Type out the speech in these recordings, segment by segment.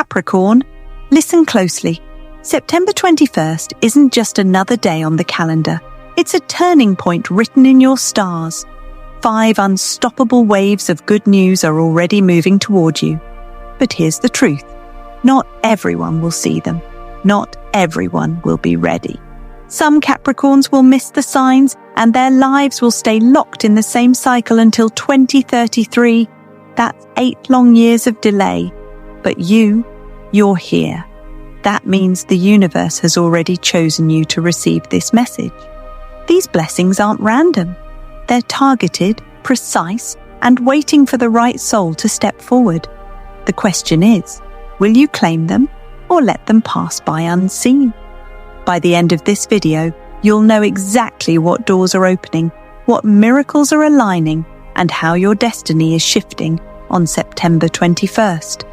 Capricorn, listen closely. September 21st isn't just another day on the calendar. It's a turning point written in your stars. 5 unstoppable waves of good news are already moving toward you. But here's the truth. Not everyone will see them. Not everyone will be ready. Some Capricorns will miss the signs, and their lives will stay locked in the same cycle until 2033. That's 8 long years of delay. But you're here. That means the universe has already chosen you to receive this message. These blessings aren't random. They're targeted, precise, and waiting for the right soul to step forward. The question is, will you claim them or let them pass by unseen? By the end of this video, you'll know exactly what doors are opening, what miracles are aligning, and how your destiny is shifting on September 21st.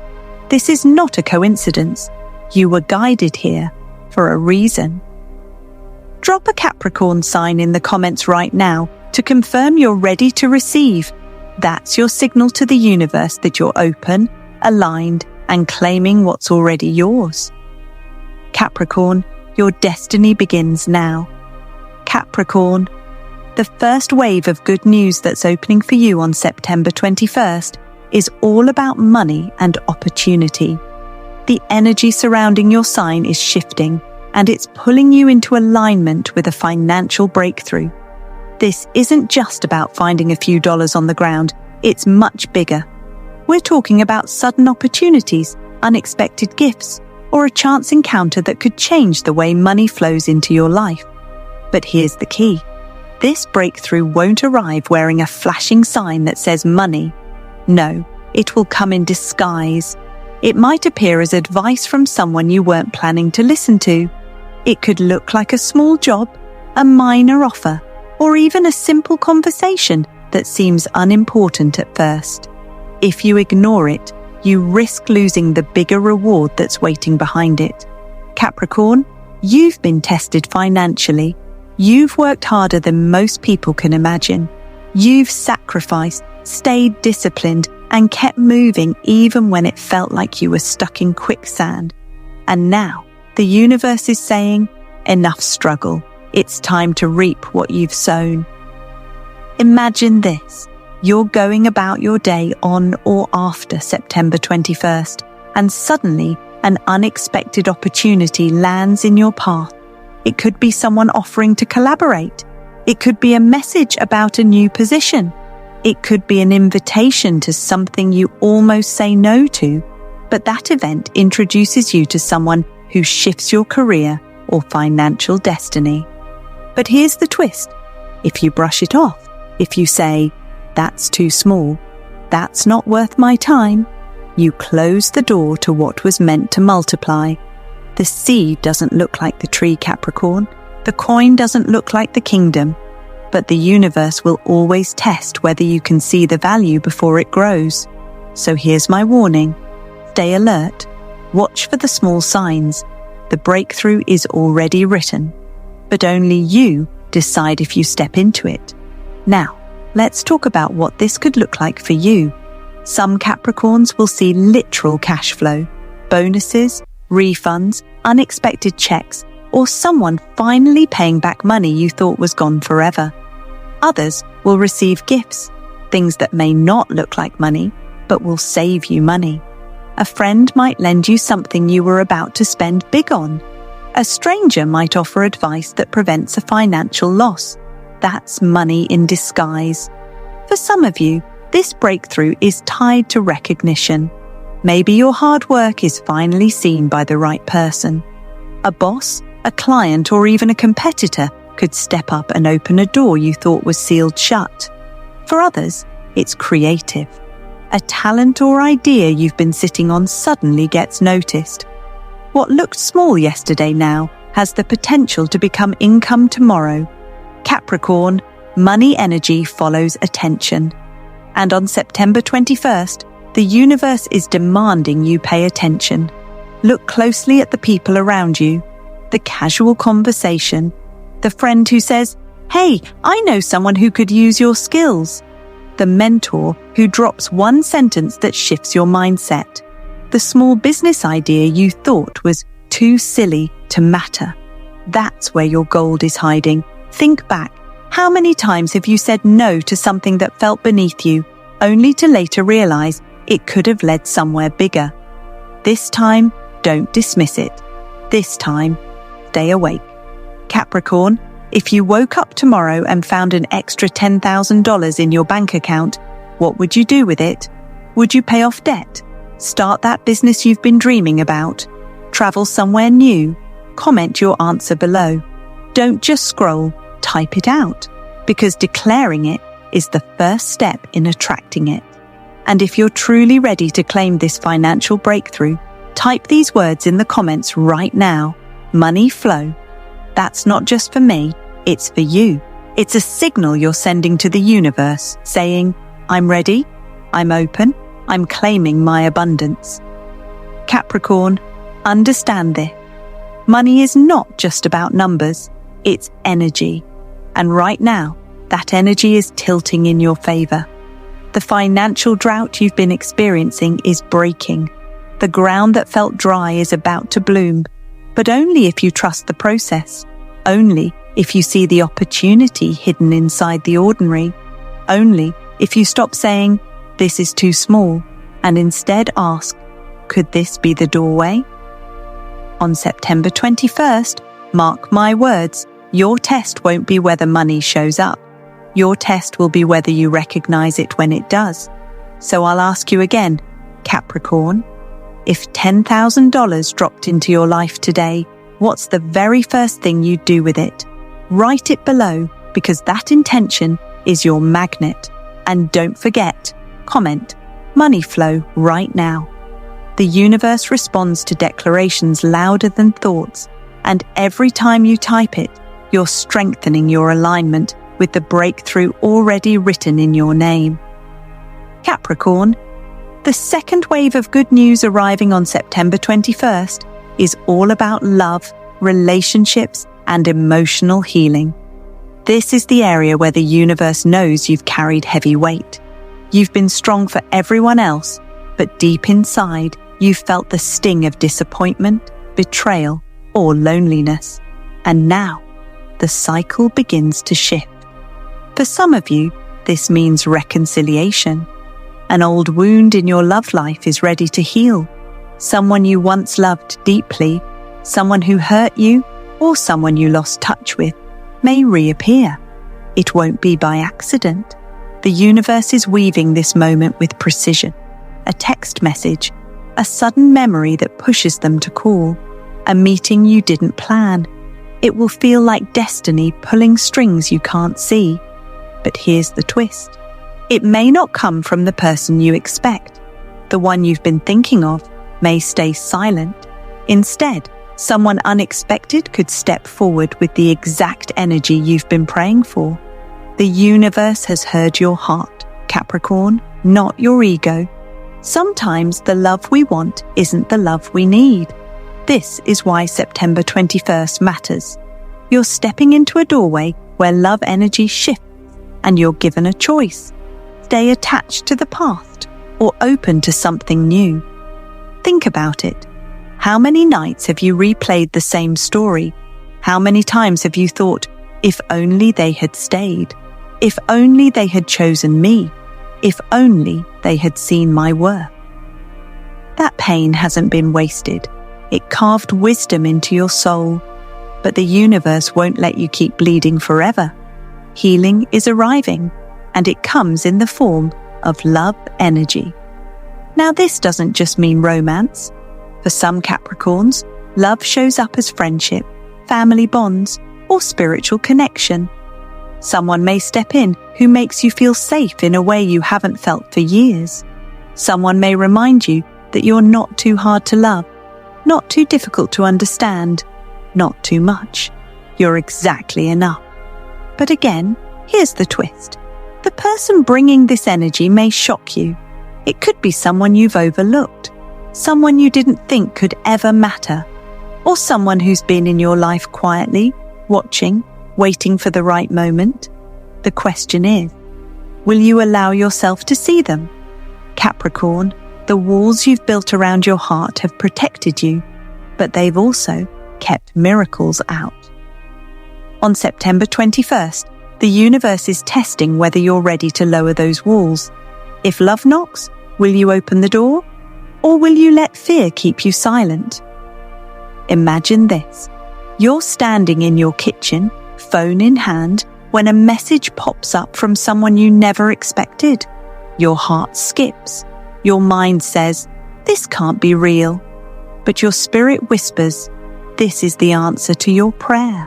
This is not a coincidence. You were guided here for a reason. Drop a Capricorn sign in the comments right now to confirm you're ready to receive. That's your signal to the universe that you're open, aligned, and claiming what's already yours. Capricorn, your destiny begins now. Capricorn, the first wave of good news that's opening for you on September 21st is all about money and opportunity. The energy surrounding your sign is shifting, and it's pulling you into alignment with a financial breakthrough. This isn't just about finding a few dollars on the ground, it's much bigger. We're talking about sudden opportunities, unexpected gifts, or a chance encounter that could change the way money flows into your life. But here's the key. This breakthrough won't arrive wearing a flashing sign that says money. No, it will come in disguise. It might appear as advice from someone you weren't planning to listen to. It could look like a small job, a minor offer, or even a simple conversation that seems unimportant at first. If you ignore it, you risk losing the bigger reward that's waiting behind it. Capricorn, you've been tested financially. You've worked harder than most people can imagine. You've sacrificed, stayed disciplined, and kept moving even when it felt like you were stuck in quicksand. And now, the universe is saying, enough struggle. It's time to reap what you've sown. Imagine this. You're going about your day on or after September 21st, and suddenly an unexpected opportunity lands in your path. It could be someone offering to collaborate. It could be a message about a new position. It could be an invitation to something you almost say no to, but that event introduces you to someone who shifts your career or financial destiny. But here's the twist. If you brush it off, if you say, "That's too small, that's not worth my time," you close the door to what was meant to multiply. The seed doesn't look like the tree, Capricorn. The coin doesn't look like the kingdom. But the universe will always test whether you can see the value before it grows. So here's my warning. Stay alert. Watch for the small signs. The breakthrough is already written. But only you decide if you step into it. Now, let's talk about what this could look like for you. Some Capricorns will see literal cash flow, bonuses, refunds, unexpected checks, or someone finally paying back money you thought was gone forever. Others will receive gifts, things that may not look like money, but will save you money. A friend might lend you something you were about to spend big on. A stranger might offer advice that prevents a financial loss. That's money in disguise. For some of you, this breakthrough is tied to recognition. Maybe your hard work is finally seen by the right person. A boss, a client, or even a competitor could step up and open a door you thought was sealed shut. For others, it's creative. A talent or idea you've been sitting on suddenly gets noticed. What looked small yesterday now has the potential to become income tomorrow. Capricorn, money energy follows attention. And on September 21st, the universe is demanding you pay attention. Look closely at the people around you, the casual conversation, the friend who says, "Hey, I know someone who could use your skills." The mentor who drops one sentence that shifts your mindset. The small business idea you thought was too silly to matter. That's where your gold is hiding. Think back. How many times have you said no to something that felt beneath you, only to later realize it could have led somewhere bigger? This time, don't dismiss it. This time, stay awake. Capricorn, if you woke up tomorrow and found an extra $10,000 in your bank account, what would you do with it? Would you pay off debt? Start that business you've been dreaming about? Travel somewhere new? Comment your answer below. Don't just scroll, type it out, because declaring it is the first step in attracting it. And if you're truly ready to claim this financial breakthrough, type these words in the comments right now. Money flow. That's not just for me, it's for you. It's a signal you're sending to the universe, saying, I'm ready, I'm open, I'm claiming my abundance. Capricorn, understand this. Money is not just about numbers, it's energy. And right now, that energy is tilting in your favor. The financial drought you've been experiencing is breaking. The ground that felt dry is about to bloom, but only if you trust the process. Only if you see the opportunity hidden inside the ordinary. Only if you stop saying, this is too small, and instead ask, could this be the doorway? On September 21st, mark my words, your test won't be whether money shows up. Your test will be whether you recognize it when it does. So I'll ask you again, Capricorn, if $10,000 dropped into your life today, what's the very first thing you'd do with it? Write it below, because that intention is your magnet. And don't forget, comment, money flow right now. The universe responds to declarations louder than thoughts, and every time you type it, you're strengthening your alignment with the breakthrough already written in your name. Capricorn, the second wave of good news arriving on September 21st is all about love, relationships, and emotional healing. This is the area where the universe knows you've carried heavy weight. You've been strong for everyone else, but deep inside, you felt the sting of disappointment, betrayal, or loneliness. And now, the cycle begins to shift. For some of you, this means reconciliation. An old wound in your love life is ready to heal. Someone you once loved deeply, someone who hurt you, or someone you lost touch with, may reappear. It won't be by accident. The universe is weaving this moment with precision. A text message, a sudden memory that pushes them to call, a meeting you didn't plan. It will feel like destiny pulling strings you can't see. But here's the twist. It may not come from the person you expect. The one you've been thinking of may stay silent. Instead, someone unexpected could step forward with the exact energy you've been praying for. The universe has heard your heart, Capricorn, not your ego. Sometimes the love we want isn't the love we need. This is why September 21st matters. You're stepping into a doorway where love energy shifts, and you're given a choice. Stay attached to the past or open to something new. Think about it. How many nights have you replayed the same story? How many times have you thought, if only they had stayed? If only they had chosen me? If only they had seen my worth? That pain hasn't been wasted. It carved wisdom into your soul. But the universe won't let you keep bleeding forever. Healing is arriving, and it comes in the form of love energy. Now, this doesn't just mean romance. For some Capricorns, love shows up as friendship, family bonds, or spiritual connection. Someone may step in who makes you feel safe in a way you haven't felt for years. Someone may remind you that you're not too hard to love, not too difficult to understand, not too much. You're exactly enough. But again, here's the twist. The person bringing this energy may shock you. It could be someone you've overlooked, someone you didn't think could ever matter, or someone who's been in your life quietly, watching, waiting for the right moment. The question is, will you allow yourself to see them? Capricorn, The walls you've built around your heart have protected you, but they've also kept miracles out. On September 21st, the universe is testing whether you're ready to lower those walls. If love knocks, will you open the door? Or will you let fear keep you silent? Imagine this. You're standing in your kitchen, phone in hand, when a message pops up from someone you never expected. Your heart skips. Your mind says, "This can't be real." But your spirit whispers, "This is the answer to your prayer."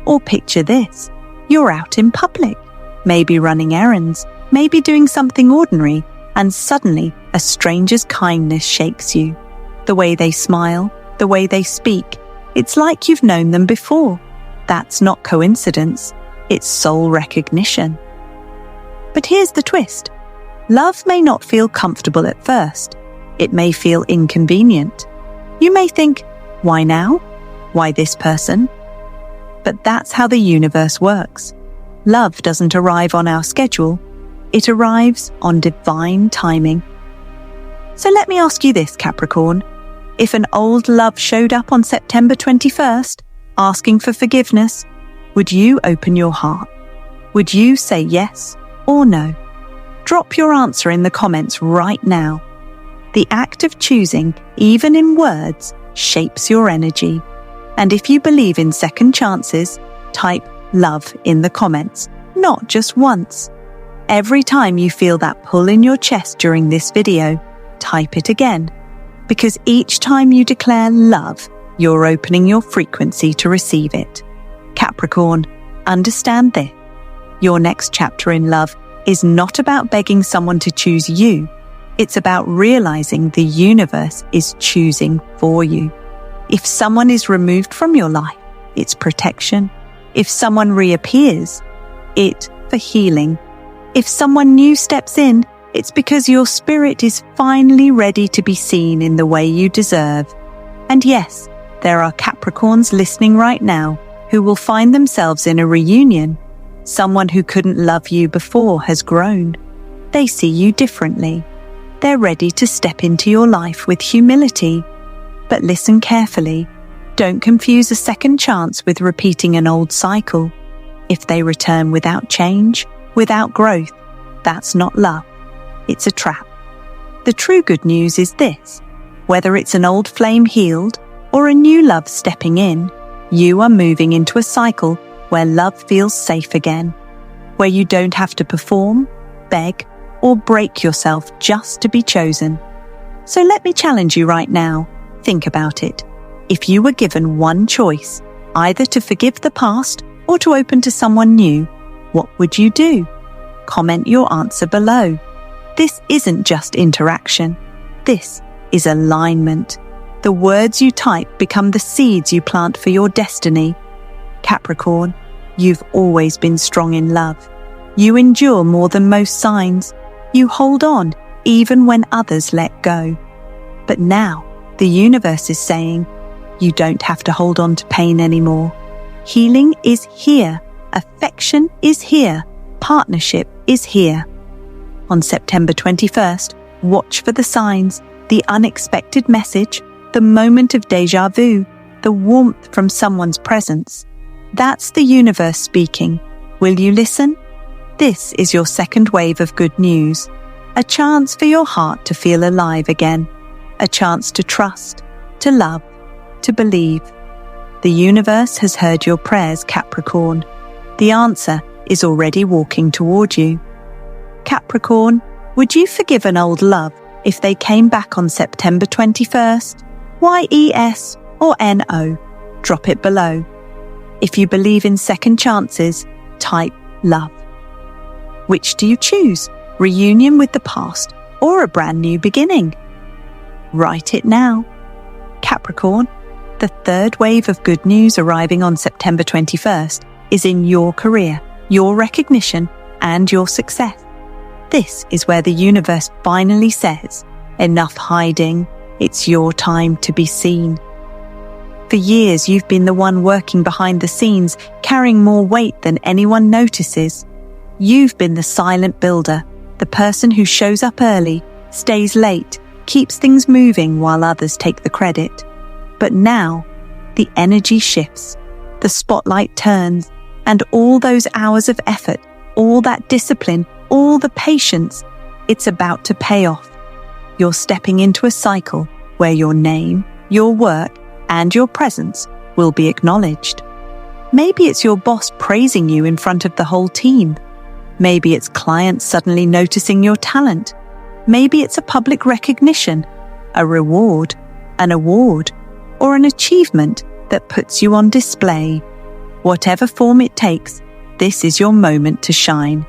Or picture this. You're out in public, maybe running errands, maybe doing something ordinary, and suddenly a stranger's kindness shakes you. The way they smile, the way they speak, it's like you've known them before. That's not coincidence, it's soul recognition. But here's the twist. Love may not feel comfortable at first. It may feel inconvenient. You may think, why now? Why this person? But that's how the universe works. Love doesn't arrive on our schedule. It arrives on divine timing. So let me ask you this, Capricorn. If an old love showed up on September 21st, asking for forgiveness, would you open your heart? Would you say yes or no? Drop your answer in the comments right now. The act of choosing, even in words, shapes your energy. And if you believe in second chances, type love in the comments, not just once. Every time you feel that pull in your chest during this video, type it again. Because each time you declare love, you're opening your frequency to receive it. Capricorn, understand this. Your next chapter in love is not about begging someone to choose you. It's about realizing the universe is choosing for you. If someone is removed from your life, it's protection. If someone reappears, it's for healing. If someone new steps in, it's because your spirit is finally ready to be seen in the way you deserve. And yes, there are Capricorns listening right now who will find themselves in a reunion. Someone who couldn't love you before has grown. They see you differently. They're ready to step into your life with humility. But listen carefully. Don't confuse a second chance with repeating an old cycle. If they return without change, without growth, that's not love. It's a trap. The true good news is this. Whether it's an old flame healed or a new love stepping in, you are moving into a cycle where love feels safe again, where you don't have to perform, beg, or break yourself just to be chosen. So let me challenge you right now. Think about it. If you were given one choice, either to forgive the past or to open to someone new, what would you do? Comment your answer below. This isn't just interaction. This is alignment. The words you type become the seeds you plant for your destiny. Capricorn, you've always been strong in love. You endure more than most signs. You hold on even when others let go. But now, the universe is saying, you don't have to hold on to pain anymore. Healing is here. Affection is here. Partnership is here. On September 21st, watch for the signs, the unexpected message, the moment of déjà vu, the warmth from someone's presence. That's the universe speaking. Will you listen? This is your second wave of good news. A chance for your heart to feel alive again. A chance to trust, to love, to believe. The universe has heard your prayers, Capricorn. The answer is already walking toward you. Capricorn, would you forgive an old love if they came back on September 21st? YES or NO? Drop it below. If you believe in second chances, type love. Which do you choose? Reunion with the past or a brand new beginning? Write it now. Capricorn, the third wave of good news arriving on September 21st is in your career, your recognition, and your success. This is where the universe finally says, enough hiding, it's your time to be seen. For years, you've been the one working behind the scenes, carrying more weight than anyone notices. You've been the silent builder, the person who shows up early, stays late, keeps things moving while others take the credit. But now, the energy shifts, the spotlight turns, and all those hours of effort, all that discipline, all the patience, it's about to pay off. You're stepping into a cycle where your name, your work, and your presence will be acknowledged. Maybe it's your boss praising you in front of the whole team. Maybe it's clients suddenly noticing your talent. Maybe it's a public recognition, a reward, an award, or an achievement that puts you on display. Whatever form it takes, this is your moment to shine.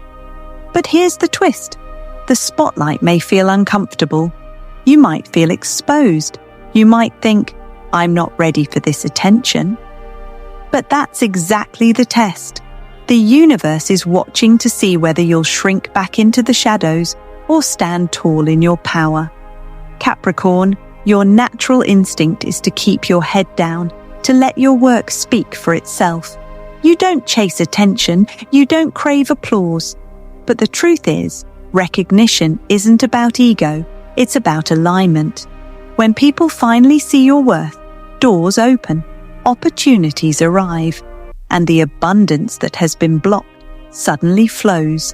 But here's the twist. The spotlight may feel uncomfortable. You might feel exposed. You might think, I'm not ready for this attention. But that's exactly the test. The universe is watching to see whether you'll shrink back into the shadows or stand tall in your power. Capricorn, your natural instinct is to keep your head down, to let your work speak for itself. You don't chase attention, you don't crave applause. But the truth is, recognition isn't about ego, it's about alignment. When people finally see your worth, doors open, opportunities arrive, and the abundance that has been blocked suddenly flows.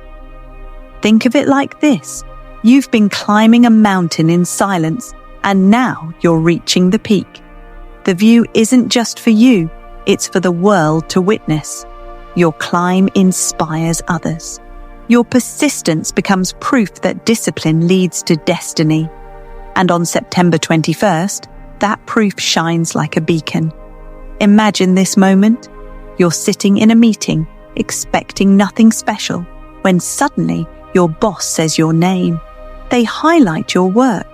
Think of it like this. You've been climbing a mountain in silence, and now you're reaching the peak. The view isn't just for you, it's for the world to witness. Your climb inspires others. Your persistence becomes proof that discipline leads to destiny. And on September 21st, that proof shines like a beacon. Imagine this moment. You're sitting in a meeting, expecting nothing special, when suddenly your boss says your name. They highlight your work.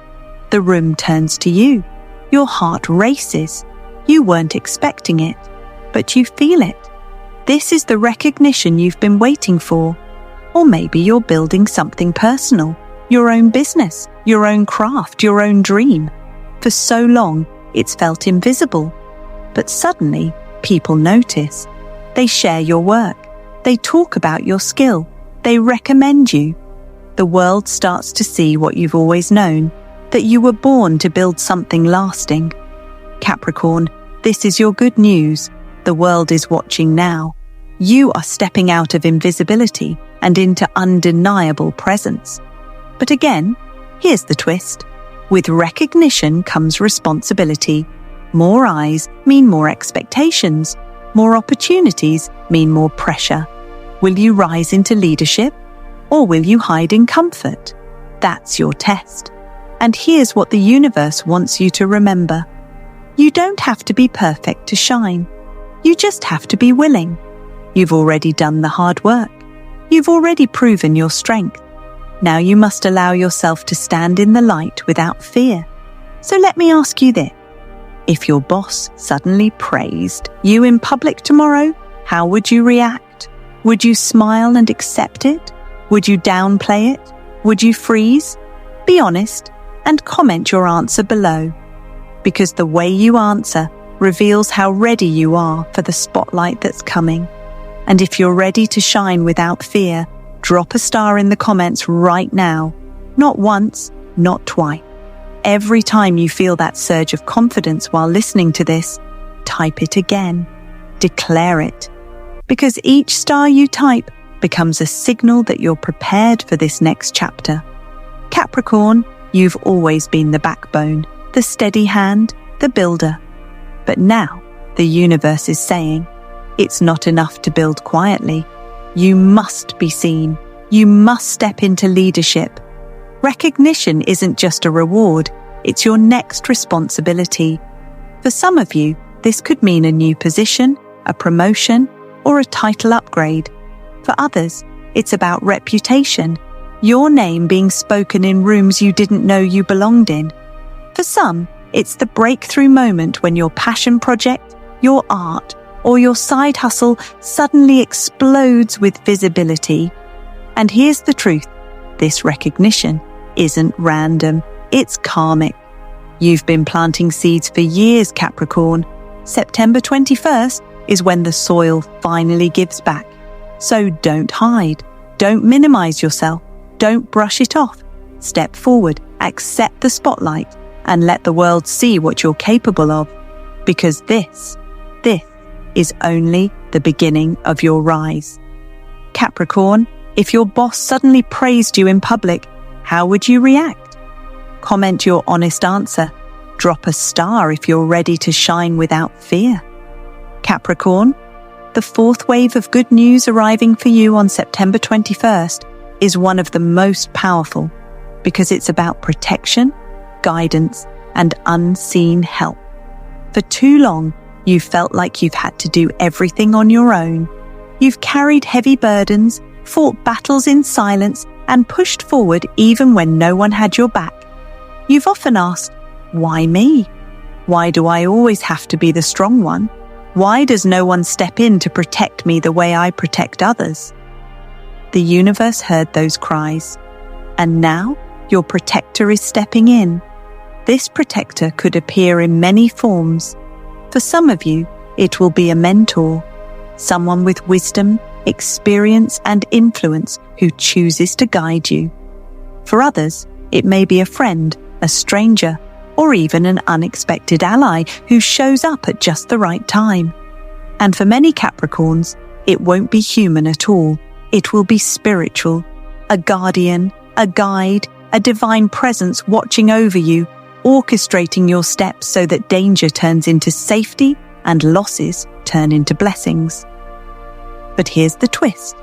The room turns to you. Your heart races. You weren't expecting it, but you feel it. This is the recognition you've been waiting for. Or maybe you're building something personal, your own business, your own craft, your own dream. For so long, it's felt invisible. But suddenly, people notice. They share your work. They talk about your skill. They recommend you. The world starts to see what you've always known, that you were born to build something lasting. Capricorn, this is your good news. The world is watching now. You are stepping out of invisibility and into undeniable presence. But again, here's the twist. With recognition comes responsibility. More eyes mean more expectations. More opportunities mean more pressure. Will you rise into leadership, or will you hide in comfort? That's your test. And here's what the universe wants you to remember. You don't have to be perfect to shine. You just have to be willing. You've already done the hard work. You've already proven your strength. Now you must allow yourself to stand in the light without fear. So let me ask you this. If your boss suddenly praised you in public tomorrow, how would you react? Would you smile and accept it? Would you downplay it? Would you freeze? Be honest and comment your answer below. Because the way you answer reveals how ready you are for the spotlight that's coming. And if you're ready to shine without fear, drop a star in the comments right now. Not once, not twice. Every time you feel that surge of confidence while listening to this, type it again. Declare it. Because each star you type becomes a signal that you're prepared for this next chapter. Capricorn, you've always been the backbone, the steady hand, the builder. But now, the universe is saying, it's not enough to build quietly. You must be seen. You must step into leadership. Recognition isn't just a reward, it's your next responsibility. For some of you, this could mean a new position, a promotion, or a title upgrade. For others, it's about reputation, your name being spoken in rooms you didn't know you belonged in. For some, it's the breakthrough moment when your passion project, your art, or your side hustle suddenly explodes with visibility. And here's the truth. This recognition isn't random. It's karmic. You've been planting seeds for years, Capricorn. September 21st is when the soil finally gives back. So don't hide. Don't minimize yourself. Don't brush it off. Step forward, accept the spotlight, and let the world see what you're capable of. Because this is only the beginning of your rise. Capricorn, if your boss suddenly praised you in public, how would you react? Comment your honest answer. Drop a star if you're ready to shine without fear. Capricorn, the fourth wave of good news arriving for you on September 21st is one of the most powerful because it's about protection, guidance, and unseen help. For too long, you've felt like you've had to do everything on your own. You've carried heavy burdens, fought battles in silence, and pushed forward even when no one had your back. You've often asked, why me? Why do I always have to be the strong one? Why does no one step in to protect me the way I protect others? The universe heard those cries, and now your protector is stepping in. This protector could appear in many forms. For some of you, it will be a mentor, someone with wisdom, experience, and influence who chooses to guide you. For others, it may be a friend, a stranger, or even an unexpected ally who shows up at just the right time. And for many Capricorns, it won't be human at all. It will be spiritual, a guardian, a guide, a divine presence watching over you, orchestrating your steps so that danger turns into safety and losses turn into blessings. But here's the twist.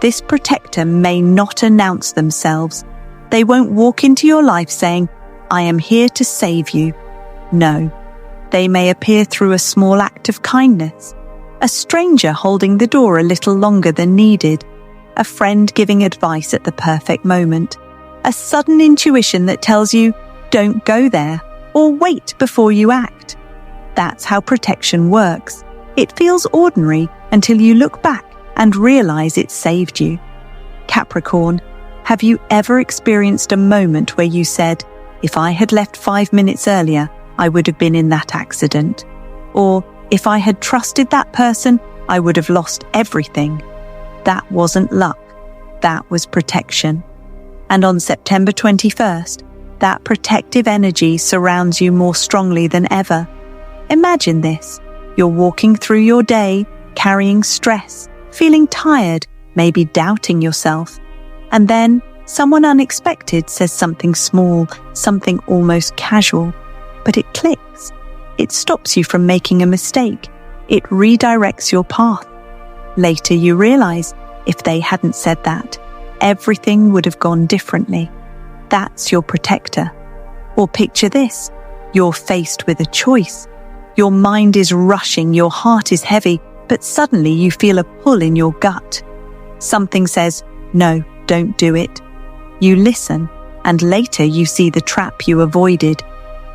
This protector may not announce themselves. They won't walk into your life saying, I am here to save you. No, they may appear through a small act of kindness, a stranger holding the door a little longer than needed, a friend giving advice at the perfect moment, a sudden intuition that tells you, don't go there, or wait before you act. That's how protection works. It feels ordinary until you look back and realize it saved you. Capricorn, have you ever experienced a moment where you said, if I had left 5 minutes earlier, I would have been in that accident? Or, if I had trusted that person, I would have lost everything. That wasn't luck. That was protection. And on September 21st, that protective energy surrounds you more strongly than ever. Imagine this. You're walking through your day, carrying stress, feeling tired, maybe doubting yourself. And then someone unexpected says something small, something almost casual, but it clicks. It stops you from making a mistake. It redirects your path. Later you realize, if they hadn't said that, everything would have gone differently. That's your protector. Or picture this. You're faced with a choice. Your mind is rushing, your heart is heavy, but suddenly you feel a pull in your gut. Something says, no, don't do it. You listen, and later you see the trap you avoided.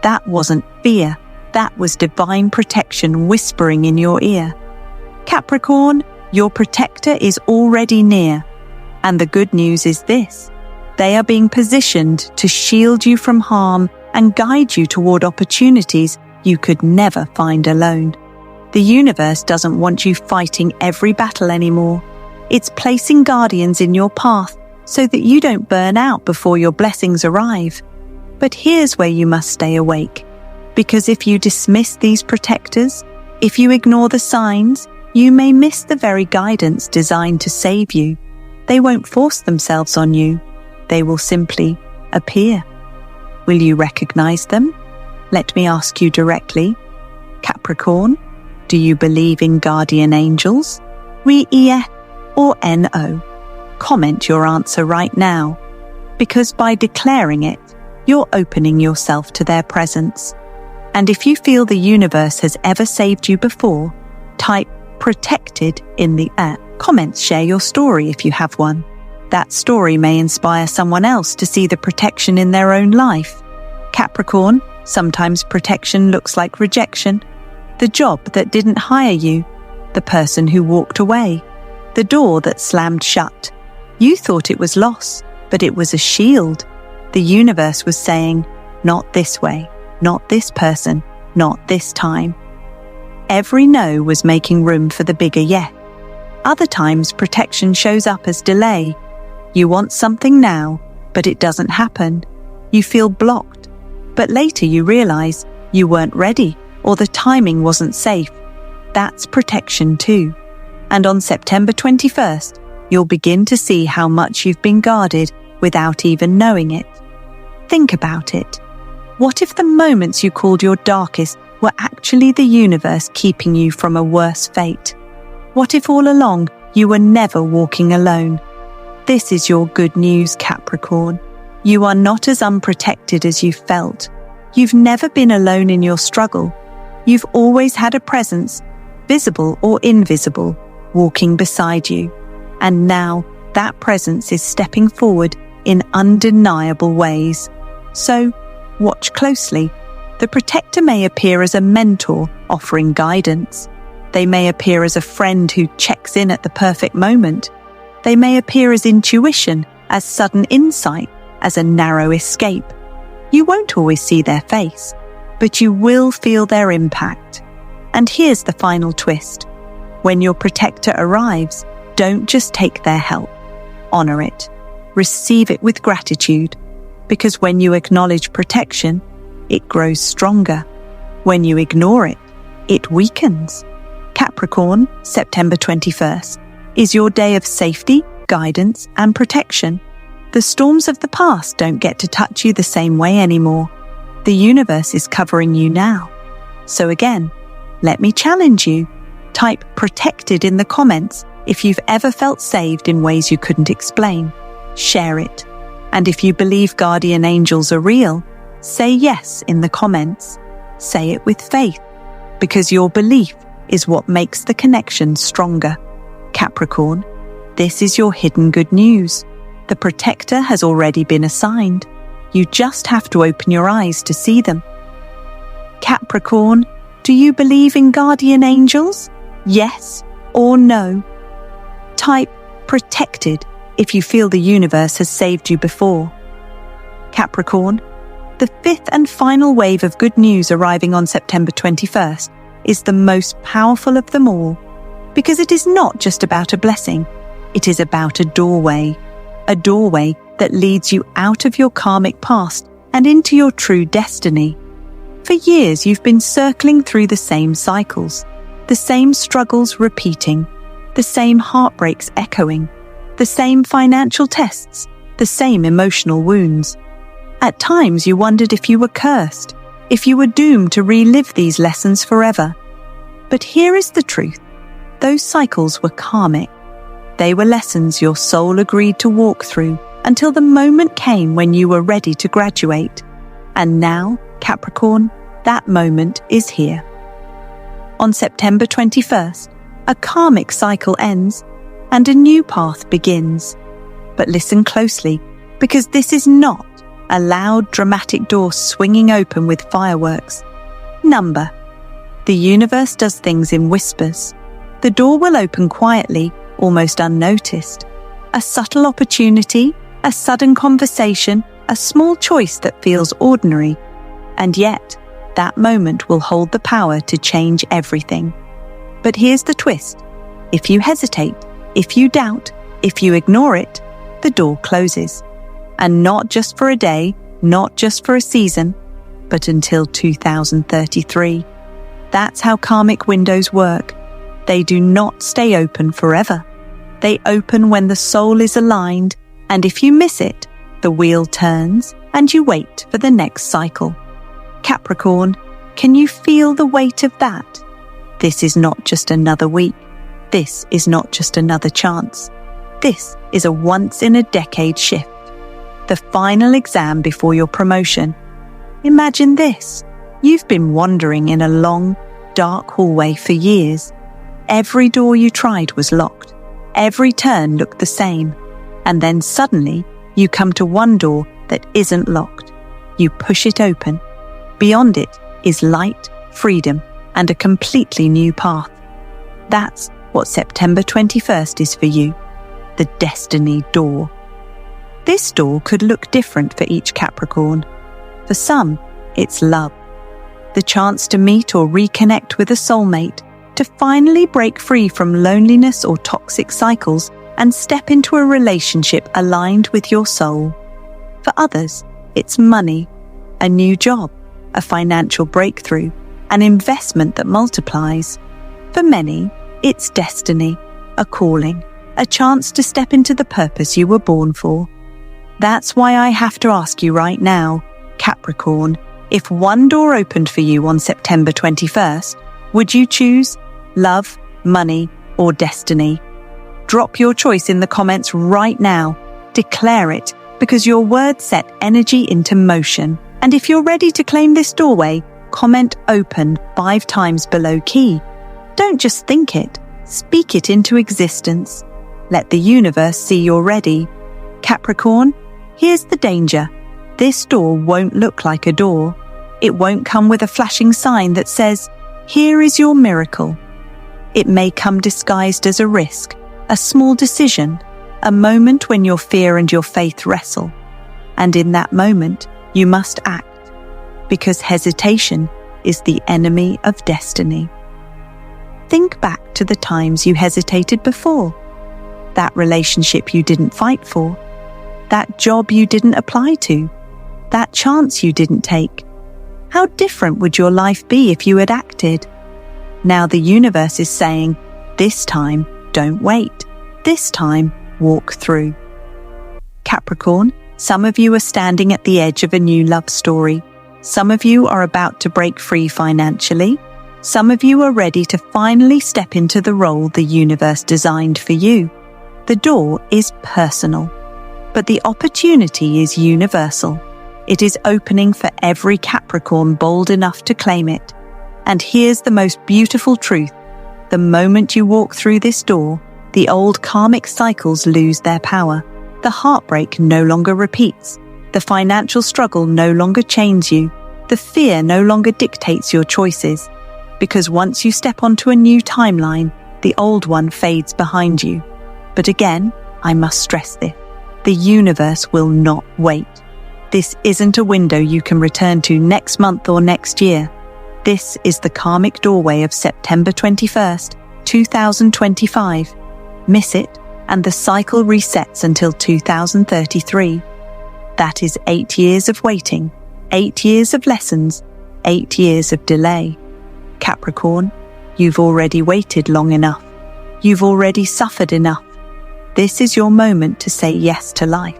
That wasn't fear. That was divine protection whispering in your ear. Capricorn, your protector is already near. And the good news is this. They are being positioned to shield you from harm and guide you toward opportunities you could never find alone. The universe doesn't want you fighting every battle anymore. It's placing guardians in your path so that you don't burn out before your blessings arrive. But here's where you must stay awake. Because if you dismiss these protectors, if you ignore the signs, you may miss the very guidance designed to save you. They won't force themselves on you. They will simply appear. Will you recognize them? Let me ask you directly. Capricorn, do you believe in guardian angels? REF or NO? Comment your answer right now, because by declaring it, you're opening yourself to their presence. And if you feel the universe has ever saved you before, type protected in the comments. Share your story if you have one. That story may inspire someone else to see the protection in their own life. Capricorn, sometimes protection looks like rejection. The job that didn't hire you, the person who walked away, the door that slammed shut. You thought it was loss, but it was a shield. The universe was saying, not this way, not this person, not this time. Every no was making room for the bigger yes. Other times protection shows up as delay. You want something now, but it doesn't happen. You feel blocked, but later you realize you weren't ready or the timing wasn't safe. That's protection too. And on September 21st, you'll begin to see how much you've been guarded without even knowing it. Think about it. What if the moments you called your darkest were actually the universe keeping you from a worse fate? What if all along you were never walking alone? This is your good news, Capricorn. You are not as unprotected as you felt. You've never been alone in your struggle. You've always had a presence, visible or invisible, walking beside you. And now that presence is stepping forward in undeniable ways. So, watch closely. The protector may appear as a mentor offering guidance. They may appear as a friend who checks in at the perfect moment. They may appear as intuition, as sudden insight, as a narrow escape. You won't always see their face, but you will feel their impact. And here's the final twist. When your protector arrives, don't just take their help. Honor it. Receive it with gratitude. Because when you acknowledge protection, it grows stronger. When you ignore it, it weakens. Capricorn, September 21st, is your day of safety, guidance, and protection. The storms of the past don't get to touch you the same way anymore. The universe is covering you now. So again, let me challenge you. Type protected in the comments if you've ever felt saved in ways you couldn't explain. Share it. And if you believe guardian angels are real, say yes in the comments. Say it with faith, because your belief is what makes the connection stronger. Capricorn, this is your hidden good news. The protector has already been assigned. You just have to open your eyes to see them. Capricorn, do you believe in guardian angels? Yes or no? Type protected if you feel the universe has saved you before. Capricorn, the fifth and final wave of good news arriving on September 21st is the most powerful of them all, because it is not just about a blessing, it is about a doorway that leads you out of your karmic past and into your true destiny. For years you've been circling through the same cycles, the same struggles repeating, the same heartbreaks echoing, the same financial tests, the same emotional wounds. At times you wondered if you were cursed, if you were doomed to relive these lessons forever. But here is the truth. Those cycles were karmic. They were lessons your soul agreed to walk through until the moment came when you were ready to graduate. And now, Capricorn, that moment is here. On September 21st, a karmic cycle ends and a new path begins. But listen closely, because this is not a loud, dramatic door swinging open with fireworks. Number. The universe does things in whispers. The door will open quietly, almost unnoticed. A subtle opportunity, a sudden conversation, a small choice that feels ordinary. And yet, that moment will hold the power to change everything. But here's the twist. If you hesitate, if you doubt, if you ignore it, the door closes. And not just for a day, not just for a season, but until 2033. That's how karmic windows work. They do not stay open forever. They open when the soul is aligned, and if you miss it, the wheel turns and you wait for the next cycle. Capricorn, can you feel the weight of that? This is not just another week. This is not just another chance. This is a once-in-a-decade shift. The final exam before your promotion. Imagine this. You've been wandering in a long, dark hallway for years. Every door you tried was locked. Every turn looked the same. And then suddenly, you come to one door that isn't locked. You push it open. Beyond it is light, freedom, and a completely new path. That's what September 21st is for you. The destiny door. This door could look different for each Capricorn. For some, it's love. The chance to meet or reconnect with a soulmate, to finally break free from loneliness or toxic cycles and step into a relationship aligned with your soul. For others, it's money, a new job, a financial breakthrough, an investment that multiplies. For many, it's destiny, a calling, a chance to step into the purpose you were born for. That's why I have to ask you right now, Capricorn, if one door opened for you on September 21st, would you choose love, money, or destiny? Drop your choice in the comments right now. Declare it, because your words set energy into motion. And if you're ready to claim this doorway, comment open 5 times below key. Don't just think it, speak it into existence. Let the universe see you're ready. Capricorn, here's the danger. This door won't look like a door. It won't come with a flashing sign that says, "Here is your miracle." It may come disguised as a risk, a small decision, a moment when your fear and your faith wrestle. And in that moment, you must act, because hesitation is the enemy of destiny. Think back to the times you hesitated before. That relationship you didn't fight for. That job you didn't apply to. That chance you didn't take. How different would your life be if you had acted? Now the universe is saying, this time, don't wait. This time, walk through. Capricorn, some of you are standing at the edge of a new love story. Some of you are about to break free financially. Some of you are ready to finally step into the role the universe designed for you. The door is personal, but the opportunity is universal. It is opening for every Capricorn bold enough to claim it. And here's the most beautiful truth. The moment you walk through this door, the old karmic cycles lose their power. The heartbreak no longer repeats. The financial struggle no longer chains you. The fear no longer dictates your choices. Because once you step onto a new timeline, the old one fades behind you. But again, I must stress this. The universe will not wait. This isn't a window you can return to next month or next year. This is the karmic doorway of September 21st, 2025. Miss it, and the cycle resets until 2033. That is 8 years of waiting, 8 years of lessons, 8 years of delay. Capricorn, you've already waited long enough. You've already suffered enough. This is your moment to say yes to life,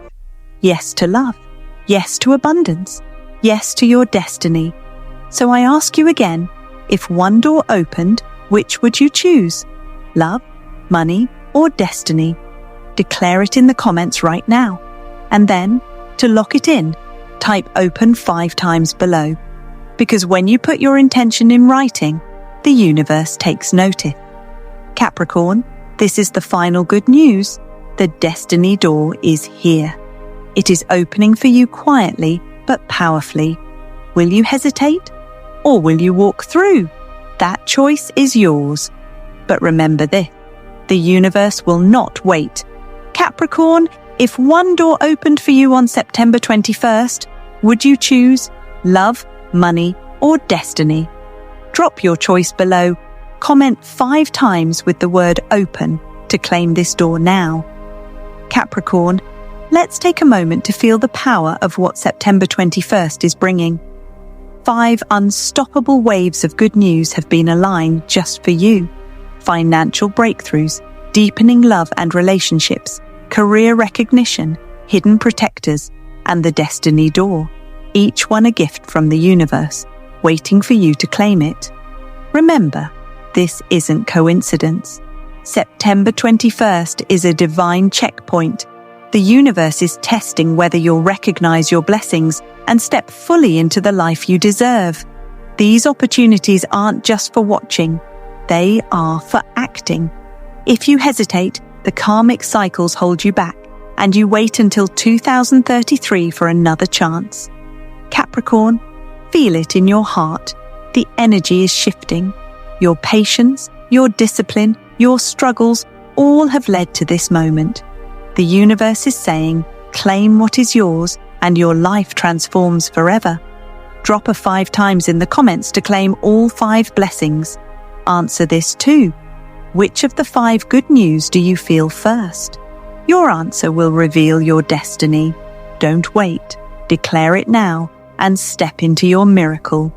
yes to love, yes to abundance, yes to your destiny. So I ask you again, if one door opened, which would you choose? Love, money, or destiny? Declare it in the comments right now. And then, to lock it in, type open 5 times below. Because when you put your intention in writing, the universe takes notice. Capricorn, this is the final good news. The destiny door is here. It is opening for you quietly but powerfully. Will you hesitate? Or will you walk through? That choice is yours. But remember this, the universe will not wait. Capricorn, if one door opened for you on September 21st, would you choose love, money, or destiny? Drop your choice below. Comment 5 times with the word open to claim this door now. Capricorn, let's take a moment to feel the power of what September 21st is bringing. 5 unstoppable waves of good news have been aligned just for you. Financial breakthroughs, deepening love and relationships, career recognition, hidden protectors, and the destiny door. Each one a gift from the universe, waiting for you to claim it. Remember, this isn't coincidence. September 21st is a divine checkpoint. The universe is testing whether you'll recognize your blessings and step fully into the life you deserve. These opportunities aren't just for watching, they are for acting. If you hesitate, the karmic cycles hold you back, and you wait until 2033 for another chance. Capricorn, feel it in your heart. The energy is shifting. Your patience, your discipline, your struggles, all have led to this moment. The universe is saying, claim what is yours, and your life transforms forever. Drop a 5 times in the comments to claim all 5 blessings. Answer this too. Which of the 5 good news do you feel first? Your answer will reveal your destiny. Don't wait. Declare it now and step into your miracle.